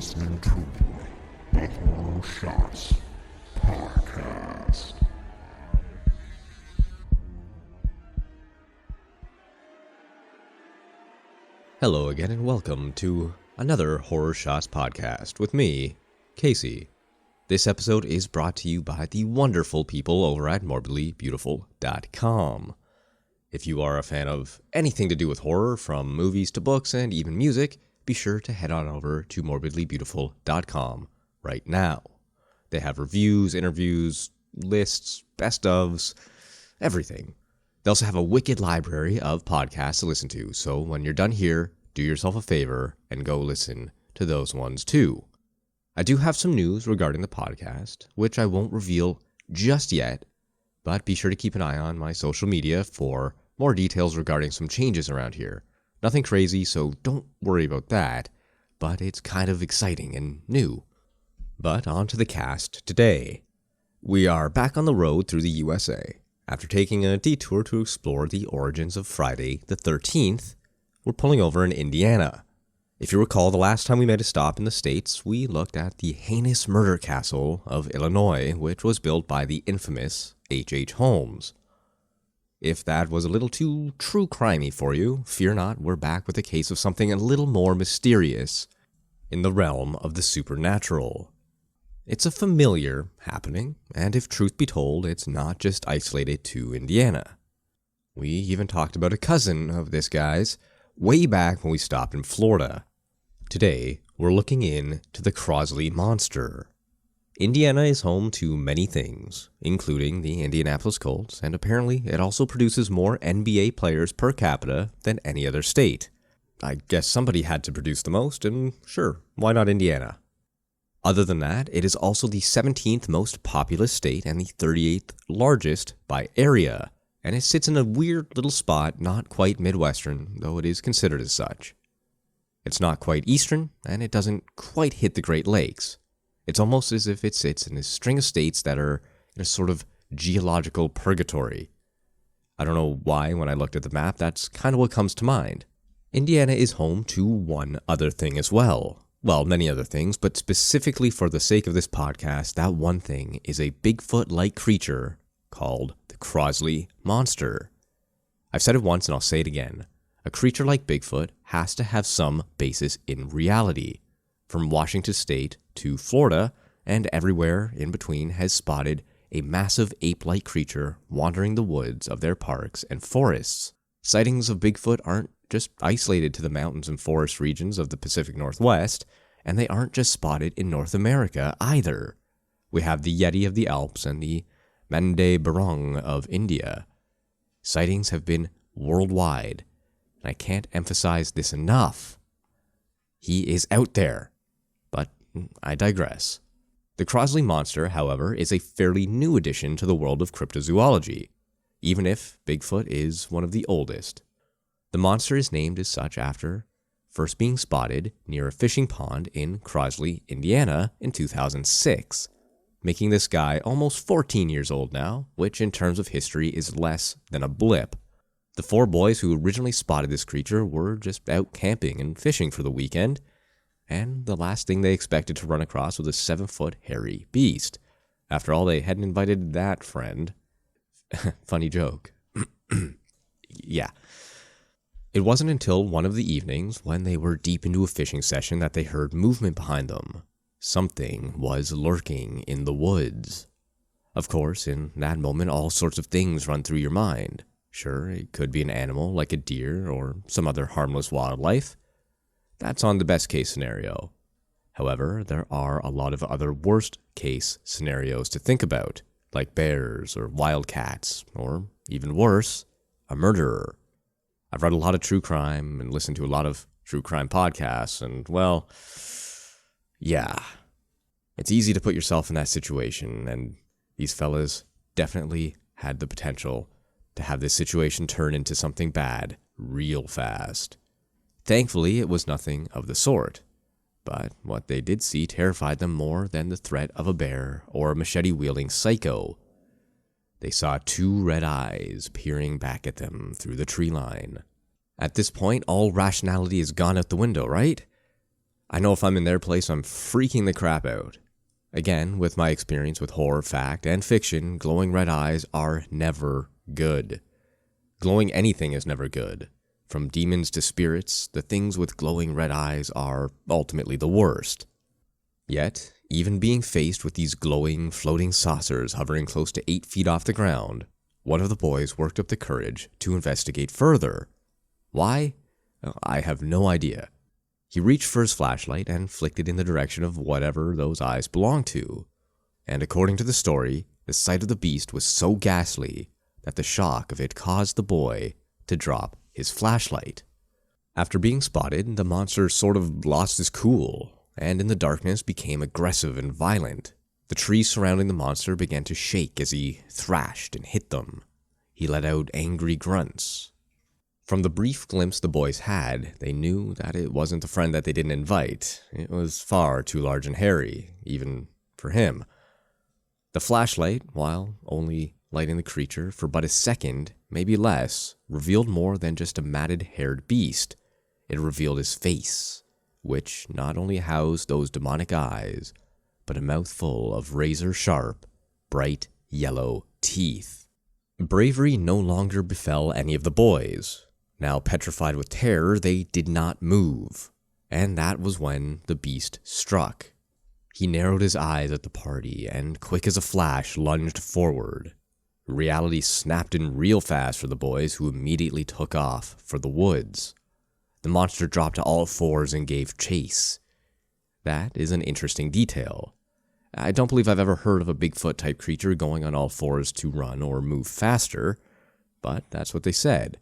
listening to the Horror Shots Podcast. Hello again and welcome to another Horror Shots Podcast with me, Casey. This episode is brought to you by the wonderful people over at morbidlybeautiful.com. If you are a fan of anything to do with horror, from movies to books and even music, be sure to head on over to morbidlybeautiful.com right now. They have reviews, interviews, lists, best ofs, everything. They also have a wicked library of podcasts to listen to, so when you're done here, do yourself a favor and go listen to those ones too. I do have some news regarding the podcast, which I won't reveal just yet, but be sure to keep an eye on my social media for more details regarding some changes around here. Nothing crazy, so don't worry about that, but it's kind of exciting and new. But on to the cast today. We are back on the road through the USA. After taking a detour to explore the origins of Friday the 13th, we're pulling over in Indiana. If you recall, the last time we made a stop in the States, we looked at the heinous murder castle of Illinois, which was built by the infamous H.H. Holmes. If that was a little too true crimey for you, fear not, we're back with a case of something a little more mysterious in the realm of the supernatural. It's a familiar happening, and if truth be told, it's not just isolated to Indiana. We even talked about a cousin of this guy's way back when we stopped in Florida. Today, we're looking into the Crosley Monster. Indiana is home to many things, including the Indianapolis Colts, and apparently it also produces more NBA players per capita than any other state. I guess somebody had to produce the most, and sure, why not Indiana? Other than that, it is also the 17th most populous state and the 38th largest by area, and it sits in a weird little spot, not quite Midwestern, though it is considered as such. It's not quite Eastern, and it doesn't quite hit the Great Lakes. It's almost as if it sits in a string of states that are in a sort of geological purgatory. I don't know why, when I looked at the map, that's kind of what comes to mind. Indiana is home to one other thing as well. Well, many other things, but specifically for the sake of this podcast, that one thing is a Bigfoot-like creature called the Crosley Monster. I've said it once and I'll say it again. A creature like Bigfoot has to have some basis in reality. From Washington State to Florida and everywhere in between has spotted a massive ape-like creature wandering the woods of their parks and forests. Sightings of Bigfoot aren't just isolated to the mountains and forest regions of the Pacific Northwest, and they aren't just spotted in North America either. We have the Yeti of the Alps and the Mande Barong of India. Sightings have been worldwide, and I can't emphasize this enough. He is out there. But I digress. The Crosley Monster, however, is a fairly new addition to the world of cryptozoology, even if Bigfoot is one of the oldest. The monster is named as such after first being spotted near a fishing pond in Crosley, Indiana in 2006, making this guy almost 14 years old now, which in terms of history is less than a blip. The four boys who originally spotted this creature were just out camping and fishing for the weekend, and the last thing they expected to run across was a 7-foot hairy beast. After all, they hadn't invited that friend. Funny joke. Yeah. It wasn't until one of the evenings, when they were deep into a fishing session, that they heard movement behind them. Something was lurking in the woods. Of course, in that moment, all sorts of things run through your mind. Sure, it could be an animal like a deer or some other harmless wildlife. That's on the best case scenario. However, there are a lot of other worst case scenarios to think about, like bears or wildcats, or even worse, a murderer. I've read a lot of true crime and listened to a lot of true crime podcasts, and well, yeah. It's easy to put yourself in that situation, and these fellas definitely had the potential to have this situation turn into something bad real fast. Thankfully, it was nothing of the sort, but what they did see terrified them more than the threat of a bear or a machete-wielding psycho. They saw two red eyes peering back at them through the tree line. At this point, all rationality is gone out the window, right? I know if I'm in their place, I'm freaking the crap out. Again, with my experience with horror, fact, and fiction, glowing red eyes are never good. Glowing anything is never good. From demons to spirits, the things with glowing red eyes are ultimately the worst. Yet, even being faced with these glowing, floating saucers hovering close to 8 feet off the ground, one of the boys worked up the courage to investigate further. Why? I have no idea. He reached for his flashlight and flicked it in the direction of whatever those eyes belonged to. And according to the story, the sight of the beast was so ghastly that the shock of it caused the boy to drop his flashlight. After being spotted, the monster sort of lost his cool, and in the darkness became aggressive and violent. The trees surrounding the monster began to shake as he thrashed and hit them. He let out angry grunts. From the brief glimpse the boys had, they knew that it wasn't the friend that they didn't invite. It was far too large and hairy, even for him. The flashlight, while only lighting the creature for but a second, maybe less, revealed more than just a matted, haired beast. It revealed his face, which not only housed those demonic eyes, but a mouthful of razor-sharp, bright yellow teeth. Bravery no longer befell any of the boys. Now petrified with terror, they did not move, and that was when the beast struck. He narrowed his eyes at the party, and quick as a flash lunged forward. Reality snapped in real fast for the boys, who immediately took off for the woods. The monster dropped to all fours and gave chase. That is an interesting detail. I don't believe I've ever heard of a Bigfoot-type creature going on all fours to run or move faster, but that's what they said.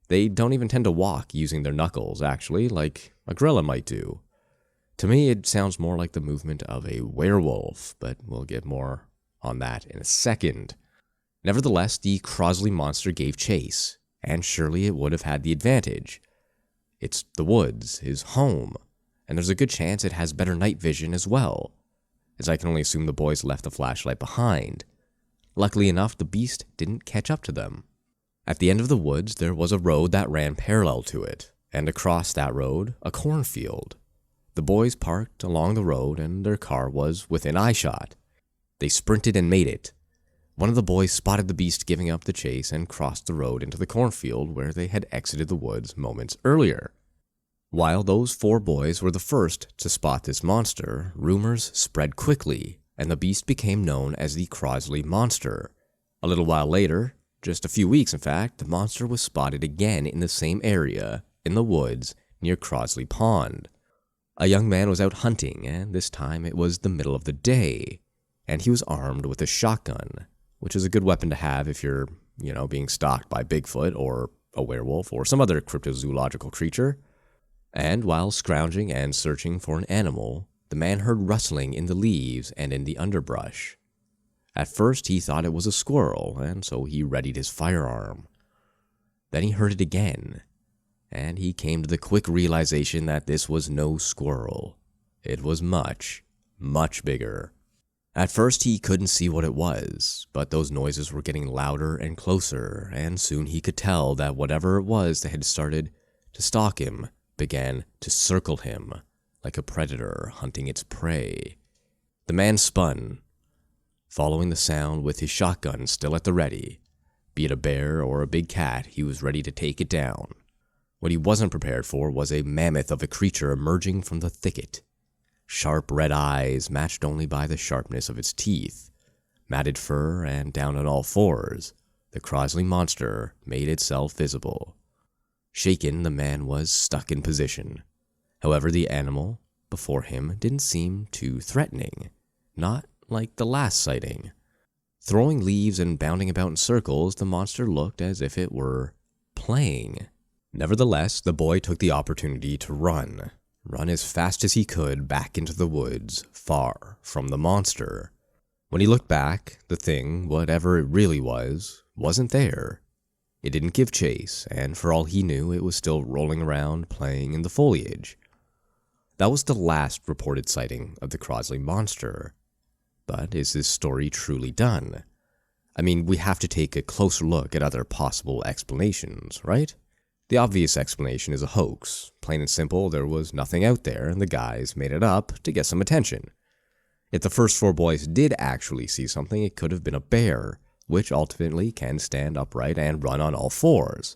They don't even tend to walk using their knuckles, actually, like a gorilla might do. To me, it sounds more like the movement of a werewolf, but we'll get more on that in a second. Nevertheless, the Crosley Monster gave chase, and surely it would have had the advantage. It's the woods, his home, and there's a good chance it has better night vision as well, as I can only assume the boys left the flashlight behind. Luckily enough, the beast didn't catch up to them. At the end of the woods, there was a road that ran parallel to it, and across that road, a cornfield. The boys parked along the road, and their car was within eyeshot. They sprinted and made it. One of the boys spotted the beast giving up the chase and crossed the road into the cornfield where they had exited the woods moments earlier. While those 4 boys were the first to spot this monster, rumors spread quickly, and the beast became known as the Crosley Monster. A little while later, just a few weeks in fact, the monster was spotted again in the same area, in the woods near Crosley Pond. A young man was out hunting, and this time it was the middle of the day, and he was armed with a shotgun, which is a good weapon to have if you're, being stalked by Bigfoot or a werewolf or some other cryptozoological creature. And while scrounging and searching for an animal, the man heard rustling in the leaves and in the underbrush. At first he thought it was a squirrel, and so he readied his firearm. Then he heard it again, and he came to the quick realization that this was no squirrel. It was much, much bigger. At first he couldn't see what it was, but those noises were getting louder and closer, and soon he could tell that whatever it was that had started to stalk him began to circle him, like a predator hunting its prey. The man spun, following the sound with his shotgun still at the ready. Be it a bear or a big cat, he was ready to take it down. What he wasn't prepared for was a mammoth of a creature emerging from the thicket. Sharp red eyes matched only by the sharpness of its teeth. Matted fur and down on all fours, the Crosley Monster made itself visible. Shaken, the man was stuck in position. However, the animal before him didn't seem too threatening, not like the last sighting. Throwing leaves and bounding about in circles, the monster looked as if it were playing. Nevertheless, the boy took the opportunity to run as fast as he could back into the woods, far from the monster. When he looked back, the thing, whatever it really was, wasn't there. It didn't give chase, and for all he knew, it was still rolling around, playing in the foliage. That was the last reported sighting of the Crosley Monster. But is this story truly done? I mean, we have to take a closer look at other possible explanations, right? The obvious explanation is a hoax. Plain and simple, there was nothing out there, and the guys made it up to get some attention. If the first 4 boys did actually see something, it could have been a bear, which ultimately can stand upright and run on all 4s,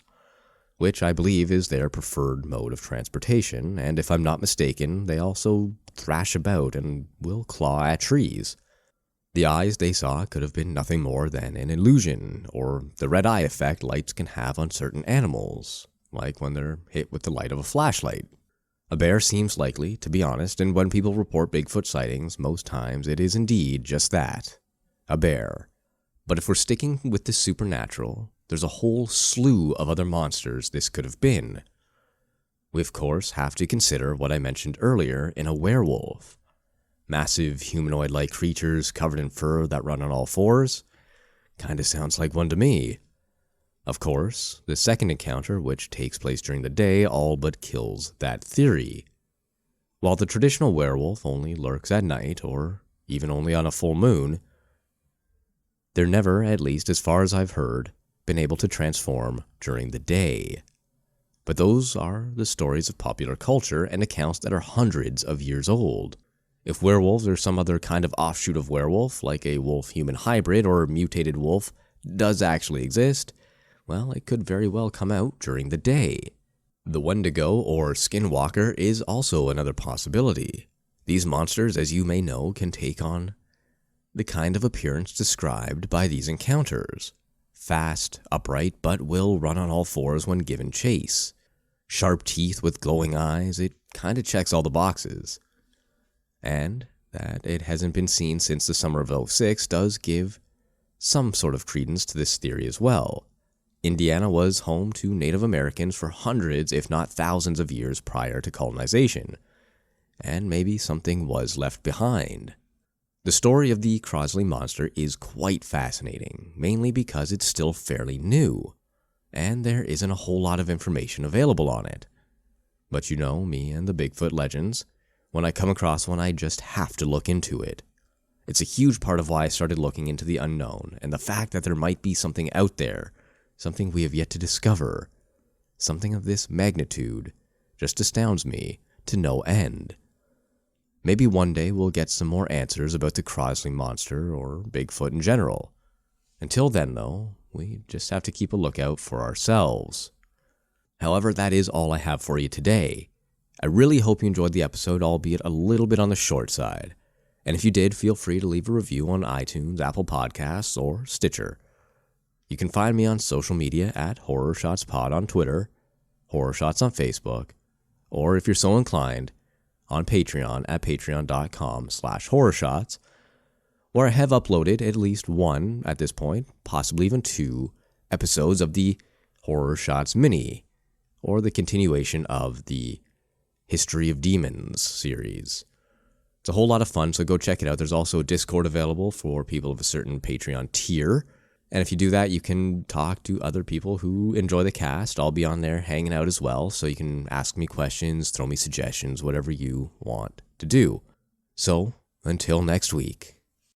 which I believe is their preferred mode of transportation, and if I'm not mistaken, they also thrash about and will claw at trees. The eyes they saw could have been nothing more than an illusion, or the red eye effect lights can have on certain animals, like when they're hit with the light of a flashlight. A bear seems likely, to be honest, and when people report Bigfoot sightings, most times it is indeed just that, a bear. But if we're sticking with the supernatural, there's a whole slew of other monsters this could have been. We of course have to consider what I mentioned earlier in a werewolf. Massive humanoid-like creatures covered in fur that run on all 4s? Kinda sounds like one to me. Of course, the second encounter, which takes place during the day, all but kills that theory. While the traditional werewolf only lurks at night, or even only on a full moon, they're never, at least as far as I've heard, been able to transform during the day. But those are the stories of popular culture and accounts that are hundreds of years old. If werewolves or some other kind of offshoot of werewolf, like a wolf-human hybrid or mutated wolf, does actually exist, well, it could very well come out during the day. The Wendigo or Skinwalker is also another possibility. These monsters, as you may know, can take on the kind of appearance described by these encounters. Fast, upright, but will run on all 4s when given chase. Sharp teeth with glowing eyes, it kinda checks all the boxes. And that it hasn't been seen since the summer of '06 does give some sort of credence to this theory as well. Indiana was home to Native Americans for hundreds, if not thousands of years prior to colonization, and maybe something was left behind. The story of the Crosley Monster is quite fascinating, mainly because it's still fairly new, and there isn't a whole lot of information available on it. But you know me and the Bigfoot legends. When I come across one, I just have to look into it. It's a huge part of why I started looking into the unknown, and the fact that there might be something out there, something we have yet to discover, something of this magnitude, just astounds me to no end. Maybe one day we'll get some more answers about the Crosley Monster or Bigfoot in general. Until then, though, we just have to keep a lookout for ourselves. However, that is all I have for you today. I really hope you enjoyed the episode, albeit a little bit on the short side. And if you did, feel free to leave a review on iTunes, Apple Podcasts, or Stitcher. You can find me on social media at HorrorShotsPod on Twitter, HorrorShots on Facebook, or if you're so inclined, on Patreon at patreon.com/horrorshots, where I have uploaded at least one, at this point, possibly even 2, episodes of the Horror Shots Mini, or the continuation of the History of Demons series. It's a whole lot of fun, so go check it out. There's also a Discord available for people of a certain Patreon tier. And if you do that, you can talk to other people who enjoy the cast. I'll be on there hanging out as well, so you can ask me questions, throw me suggestions, whatever you want to do. So, until next week.